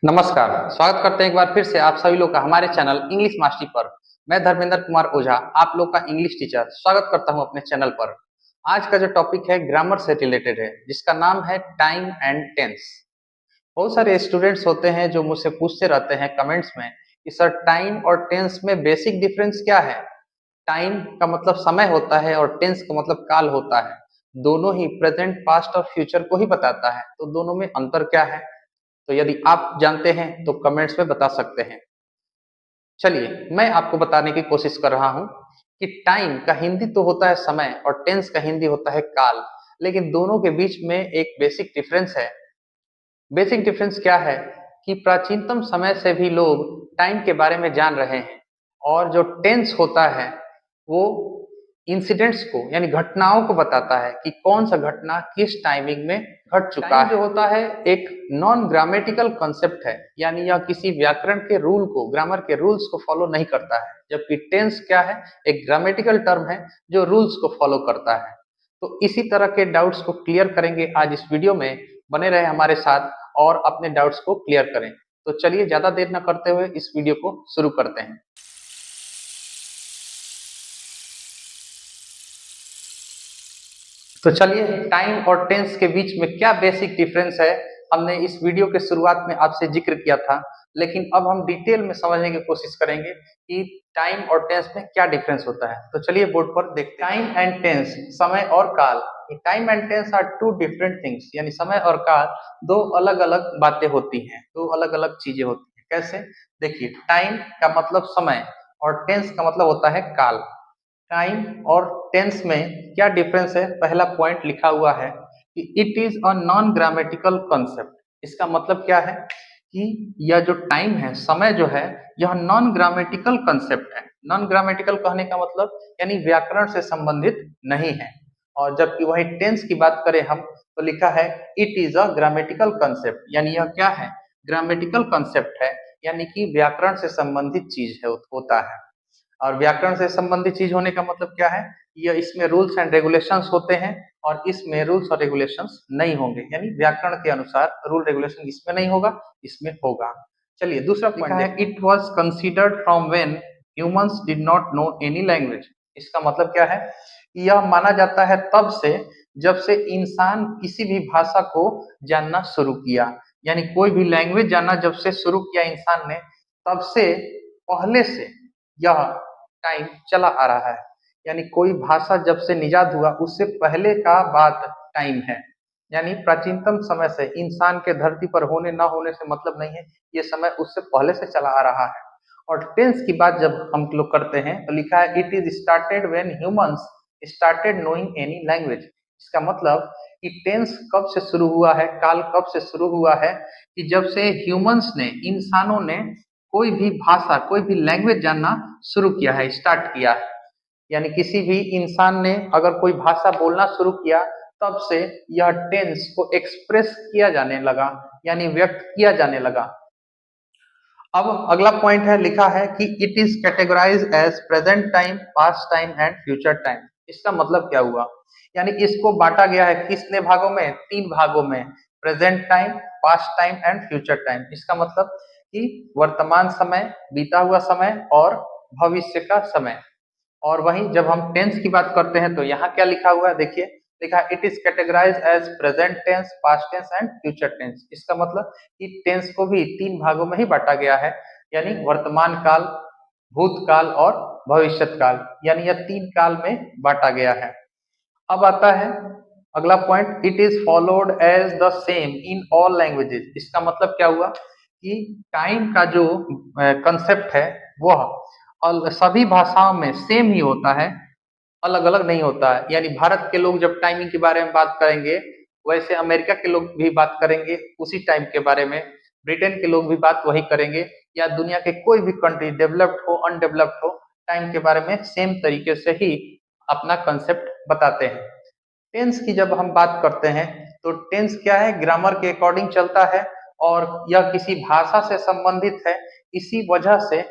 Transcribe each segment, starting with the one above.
नमस्कार। स्वागत करते हैं एक बार फिर से आप सभी लोग का हमारे चैनल इंग्लिश मास्टरी पर। मैं धर्मेंद्र कुमार ओझा, आप लोग का इंग्लिश टीचर, स्वागत करता हूं अपने चैनल पर। आज का जो टॉपिक है ग्रामर से रिलेटेड है, जिसका नाम है टाइम एंड टेंस। बहुत सारे स्टूडेंट्स होते हैं जो मुझसे पूछते रहते हैं कमेंट्स में कि सर टाइम और टेंस में बेसिक डिफरेंस क्या है। टाइम का मतलब समय होता है और टेंस का मतलब काल होता है। दोनों ही प्रेजेंट, पास्ट और फ्यूचर को ही बताता है, तो दोनों में अंतर क्या है? तो यदि आप जानते हैं तो कमेंट्स में बता सकते हैं। चलिए मैं आपको बताने की कोशिश कर रहा हूं कि टाइम का हिंदी तो होता है समय और टेंस का हिंदी होता है काल, लेकिन दोनों के बीच में एक बेसिक डिफरेंस है। बेसिक डिफरेंस क्या है कि प्राचीनतम समय से भी लोग टाइम के बारे में जान रहे हैं, और जो टेंस होता है वो इंसिडेंट्स को यानी घटनाओं को बताता है कि कौन सा घटना किस टाइमिंग में घट चुका है। जो होता है एक नॉन ग्रामेटिकल कॉन्सेप्ट है, यानी यह किसी व्याकरण के रूल को, ग्रामर के रूल्स को फॉलो नहीं करता है, जबकि टेंस क्या है, एक ग्रामेटिकल टर्म है जो रूल्स को फॉलो करता है। तो इसी तरह के डाउट्स को क्लियर करेंगे आज इस वीडियो में। बने रहे हमारे साथ और अपने डाउट्स को क्लियर करें। तो चलिए ज्यादा देर न करते हुए इस वीडियो को शुरू करते हैं। तो चलिए टाइम और टेंस के बीच में क्या बेसिक डिफरेंस है, हमने इस वीडियो के शुरुआत में आपसे जिक्र किया था, लेकिन अब हम डिटेल में समझने की कोशिश करेंगे कि टाइम और टेंस में क्या डिफरेंस होता है। तो चलिए बोर्ड पर देखते हैं। टाइम एंड टेंस, समय और काल। Time and tense are two different things, यानी समय और काल दो अलग अलग बातें होती हैं, दो अलग अलग चीजें होती हैं। कैसे? देखिए, टाइम का मतलब समय और टेंस का मतलब होता है काल। टाइम और टेंस में क्या डिफरेंस है? पहला पॉइंट लिखा हुआ है कि it is a non grammatical concept. इसका मतलब क्या है कि यह जो टाइम है, समय जो है, यह नॉन ग्रामेटिकल कॉन्सेप्ट है। नॉन ग्रामेटिकल कहने का मतलब यानी व्याकरण से संबंधित नहीं है। और जबकि वही टेंस की बात करें हम, तो लिखा है it is a grammatical concept, यानी यह क्या है, ग्रामेटिकल कॉन्सेप्ट है, यानी कि व्याकरण से संबंधित चीज है, होता है। और व्याकरण से संबंधित चीज होने का मतलब क्या है? ये इसमें रूल्स एंड रेगुलेशंस होते हैं और इसमें रूल्स और रेगुलेशंस नहीं होंगे, यानी व्याकरण के अनुसार रूल रेगुलेशन इसमें नहीं होगा, इसमें होगा। चलिए दूसरा पॉइंट है, it was considered from when humans did not know any language. इसका मतलब क्या है? यह माना जाता है तब से जब से इंसान किसी भी भाषा को जानना शुरू किया, यानी कोई भी लैंग्वेज जानना जब से शुरू किया इंसान ने, तब से पहले से यह टाइम चला आ रहा है। यानी कोई भाषा जब से निजात हुआ उससे पहले का बात टाइम है। यानी प्राचीनतम समय से, इंसान के धरती पर होने ना होने से मतलब नहीं है, ये समय उससे पहले से चला आ रहा है। और टेंस की बात जब हम लोग करते हैं तो लिखा है it is started when humans started knowing any language. इसका मतलब कि टेंस कब से शुरू हुआ है, काल कब से शुरू हुआ है, कि जब से ह्यूमंस ने, इंसानों ने कोई भी भाषा, कोई भी लैंग्वेज जानना शुरू किया है, स्टार्ट किया है। यानी किसी भी इंसान ने अगर कोई भाषा बोलना शुरू किया, तब से यह टेंस को एक्सप्रेस किया जाने लगा, यानी व्यक्त किया जाने लगा। अब अगला पॉइंट है, लिखा है कि it is categorise as present time, past time and future time. इसका मतलब क्या हुआ? यानी इसको बांटा गया है किसने भागों में? तीन भागों में, present time, past time and future time. इसका मतलब कि वर्तमान समय, बीता हुआ समय और भविष्य का समय। और वहीं जब हम टेंस की बात करते हैं तो यहाँ क्या लिखा हुआ है, देखिए, लिखा it is categorise as present tense, past tense and future tense. इसका मतलब कि टेंस को भी तीन भागों में ही बांटा गया है, यानी वर्तमान काल, भूतकाल और भविष्यत काल, यानी यह तीन काल में बांटा गया है। अब आता है अगला point, it is followed as the same in all languages. इसका मतलब क्या हुआ कि टाइम का जो कंसेप्ट है वह सभी भाषाओं में सेम ही होता है, अलग अलग नहीं होता है। यानी भारत के लोग जब टाइमिंग के बारे में बात करेंगे, वैसे अमेरिका के लोग भी बात करेंगे उसी टाइम के बारे में, ब्रिटेन के लोग भी बात वही करेंगे, या दुनिया के कोई भी कंट्री, डेवलप्ड हो अनडेवलप्ड हो, टाइम के बारे में सेम तरीके से ही अपना कंसेप्ट बताते हैं। टेंस की जब हम बात करते हैं तो टेंस क्या है, ग्रामर के अकॉर्डिंग चलता है और यह किसी भाषा से संबंधित है। इसी वजह से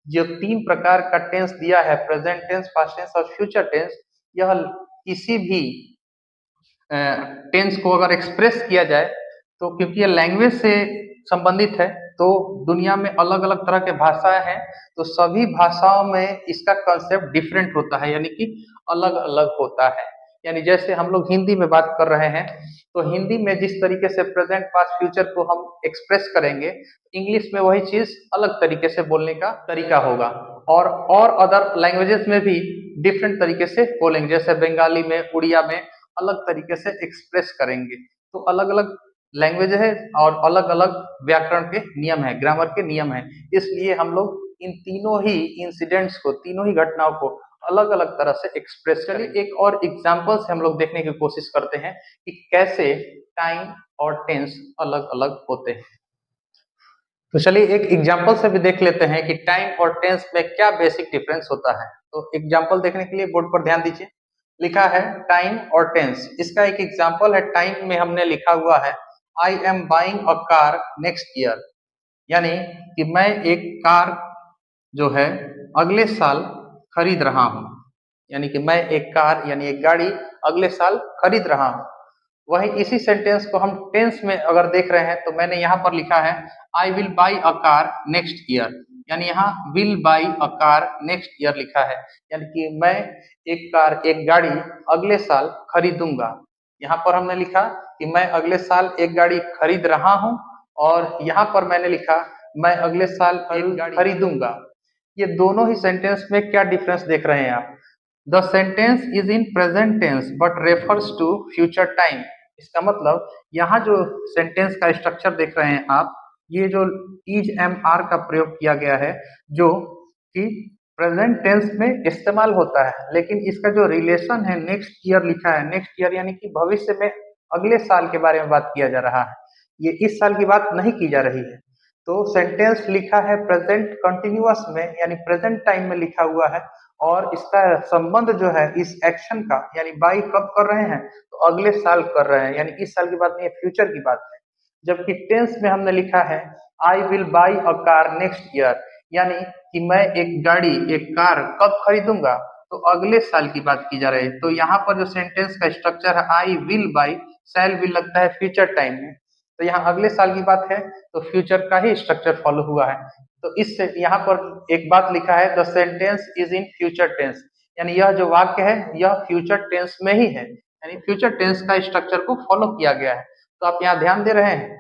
जो तीन प्रकार का टेंस दिया है, प्रेजेंट टेंस, पास्ट टेंस और फ्यूचर टेंस, यह किसी भी टेंस को अगर एक्सप्रेस किया जाए तो क्योंकि यह लैंग्वेज से संबंधित है, तो दुनिया में अलग अलग तरह के भाषाएं हैं, तो सभी भाषाओं में इसका कंसेप्ट डिफरेंट होता है, यानी कि अलग अलग होता है। यानी जैसे हम लोग हिंदी में बात कर रहे हैं, तो हिंदी में जिस तरीके से प्रेजेंट पास्ट फ्यूचर को हम एक्सप्रेस करेंगे, इंग्लिश में वही चीज अलग तरीके से बोलने का तरीका होगा। और अदर लैंग्वेजेस में भी डिफरेंट तरीके से बोलेंगे, जैसे बंगाली में, उड़िया में अलग तरीके से एक्सप्रेस करेंगे। तो अलग अलग लैंग्वेज है और अलग अलग व्याकरण के नियम है, ग्रामर के नियम है, इसलिए हम लोग इन तीनों ही इंसिडेंट्स को, तीनों ही घटनाओं को अलग अलग तरह से एक्सप्रेस करें। एक और एग्जाम्पल से हम लोग देखने की कोशिश करते हैं कि कैसे टाइम और टेंस अलग अलग होते हैं। तो चलिए एक एग्जाम्पल से भी देख लेते हैं कि टाइम और टेंस में क्या बेसिक डिफरेंस होता है। तो एग्जाम्पल देखने के लिए बोर्ड पर ध्यान दीजिए। लिखा है टाइम और टेंस। इसका एक एग्जाम्पल है, टाइम में हमने लिखा हुआ है I am buying a car next year, यानी कि मैं एक कार जो है अगले साल खरीद रहा हूं, यानी कि मैं एक कार यानी एक गाड़ी अगले साल खरीद रहा हूं। वही इसी सेंटेंस को हम टेंस में अगर देख रहे हैं, तो मैंने यहाँ पर लिखा है I will by a car next year, यानी यहाँ will by a car next year लिखा है, यानी कि मैं एक कार, एक गाड़ी अगले साल खरीदूंगा। यहाँ पर हमने लिखा कि मैं अगले साल एक गाड़ी खरीद रहा हूँ, और यहाँ पर मैंने लिखा मैं अगले साल एक गाड़ी खरीदूंगा। ये दोनों ही सेंटेंस में क्या डिफरेंस देख रहे हैं आप? The sentence is in present tense but refers to future time. इसका मतलब यहाँ जो सेंटेंस का स्ट्रक्चर देख रहे हैं आप, ये जो इज एम आर का प्रयोग किया गया है, जो कि प्रेजेंट टेंस में इस्तेमाल होता है, लेकिन इसका जो रिलेशन है नेक्स्ट ईयर लिखा है। नेक्स्ट ईयर यानी कि भविष्य में अगले साल के बारे में बात किया जा रहा है, ये इस साल की बात नहीं की जा रही है। तो सेंटेंस लिखा है प्रेजेंट कंटिन्यूअस में, यानी प्रेजेंट टाइम में लिखा हुआ है, और इसका संबंध जो है इस एक्शन का, यानी बाई कब कर रहे हैं, तो अगले साल कर रहे हैं, यानी इस साल की बात नहीं है, फ्यूचर की बात है। जबकि टेंस में हमने लिखा है I will by a car next year, यानी कि मैं एक गाड़ी, एक कार कब खरीदूंगा, तो अगले साल की बात की जा रही है। तो यहाँ पर जो सेंटेंस का स्ट्रक्चर है I will by, shell will लगता है फ्यूचर टाइम में, तो यहाँ अगले साल की बात है, तो फ्यूचर का ही स्ट्रक्चर फॉलो हुआ है। तो इससे यहाँ पर एक बात लिखा है the sentence is in future tense, यानी यह जो वाक्य है यह फ्यूचर टेंस में ही है, यानी फ्यूचर टेंस का स्ट्रक्चर को फॉलो किया गया है। तो आप यहाँ ध्यान दे रहे हैं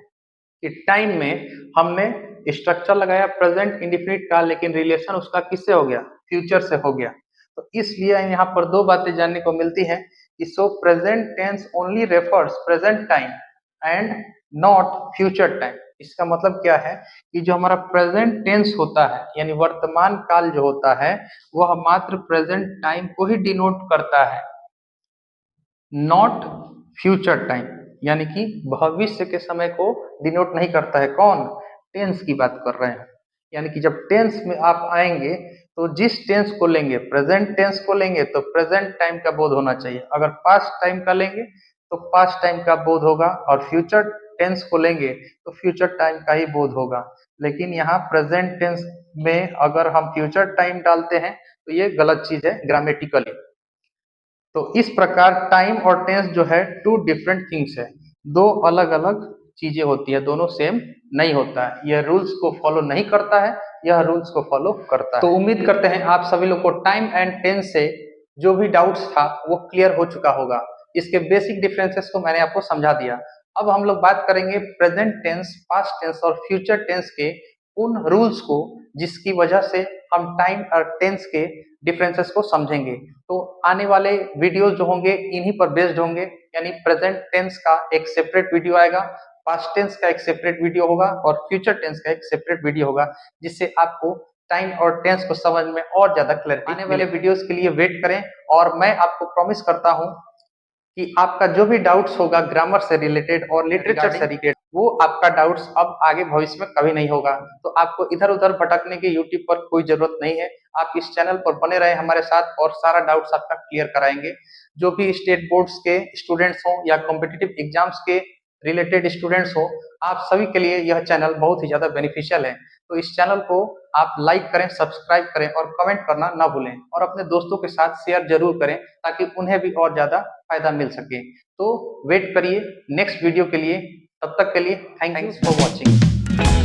कि टाइम में हमने स्ट्रक्चर लगाया प्रेजेंट इंडिफिनिट का, लेकिन रिलेशन उसका किससे हो गया? फ्यूचर से हो गया। तो इसलिए यहाँ पर दो बातें जानने को मिलती हैं कि so present tense only refers present time and not future time. इसका मतलब क्या है कि जो हमारा प्रेजेंट टेंस होता है, यानी वर्तमान काल जो होता है, वह मात्र प्रेजेंट टाइम को ही डिनोट करता है, नॉट फ्यूचर टाइम, यानी कि भविष्य के समय को डिनोट नहीं करता है। कौन? टेंस की बात कर रहे हैं। यानी कि जब टेंस में आप आएंगे, तो जिस टेंस को लेंगे, प्रेजेंट टेंस को लेंगे तो प्रेजेंट टाइम का बोध होना चाहिए, अगर पास्ट टाइम का लेंगे तो पास्ट टाइम का बोध होगा, और फ्यूचर टेंस को लेंगे तो फ्यूचर टाइम का ही बोध होगा। लेकिन यहाँ प्रेजेंट टेंस में अगर हम फ्यूचर टाइम डालते हैं तो ये गलत चीज है ग्रामेटिकली। तो इस प्रकार टाइम और टेंस जो है टू डिफरेंट थिंग्स है, दो अलग अलग चीजें होती है, दोनों सेम नहीं होता है। यह रूल्स को फॉलो नहीं करता है, यह रूल्स को फॉलो करता है। तो उम्मीद करते हैं आप सभी लोग को टाइम एंड टेंस से जो भी डाउट्स था वो क्लियर हो चुका होगा। इसके बेसिक डिफरेंसेस को मैंने आपको समझा दिया। अब हम लोग बात करेंगे प्रेजेंट टेंस, पास्ट टेंस और फ्यूचर टेंस के उन रूल्स को जिसकी वजह से हम टाइम और टेंस के डिफरेंसेस को समझेंगे। तो आने वाले वीडियोस जो होंगे इन्हीं पर बेस्ड होंगे, यानी प्रेजेंट टेंस का एक सेपरेट वीडियो आएगा, पास्ट टेंस का एक सेपरेट वीडियो होगा, और फ्यूचर टेंस का एक सेपरेट वीडियो होगा, जिससे आपको टाइम और टेंस को समझ में और ज्यादा क्लैरिटी। आने वाले वीडियोस के लिए वेट करें, और मैं आपको प्रॉमिस करता हूं कि आपका जो भी डाउट्स होगा ग्रामर से रिलेटेड और लिटरेचर से रिलेटेड, वो आपका डाउट्स अब आगे भविष्य में कभी नहीं होगा। तो आपको इधर उधर भटकने की यूट्यूब पर कोई जरूरत नहीं है। आप इस चैनल पर बने रहे हमारे साथ, और सारा डाउट्स आपका क्लियर कराएंगे। जो भी स्टेट बोर्ड्स के स्टूडेंट्स हों या कॉम्पिटिटिव एग्जाम्स के रिलेटेड स्टूडेंट्स हो, आप सभी के लिए यह चैनल बहुत ही ज्यादा बेनिफिशियल है। तो इस चैनल को आप लाइक करें, सब्सक्राइब करें और कमेंट करना ना भूलें, और अपने दोस्तों के साथ शेयर जरूर करें ताकि उन्हें भी और ज्यादा फायदा मिल सके। तो वेट करिए नेक्स्ट वीडियो के लिए, तब तक के लिए थैंक यू फॉर वॉचिंग।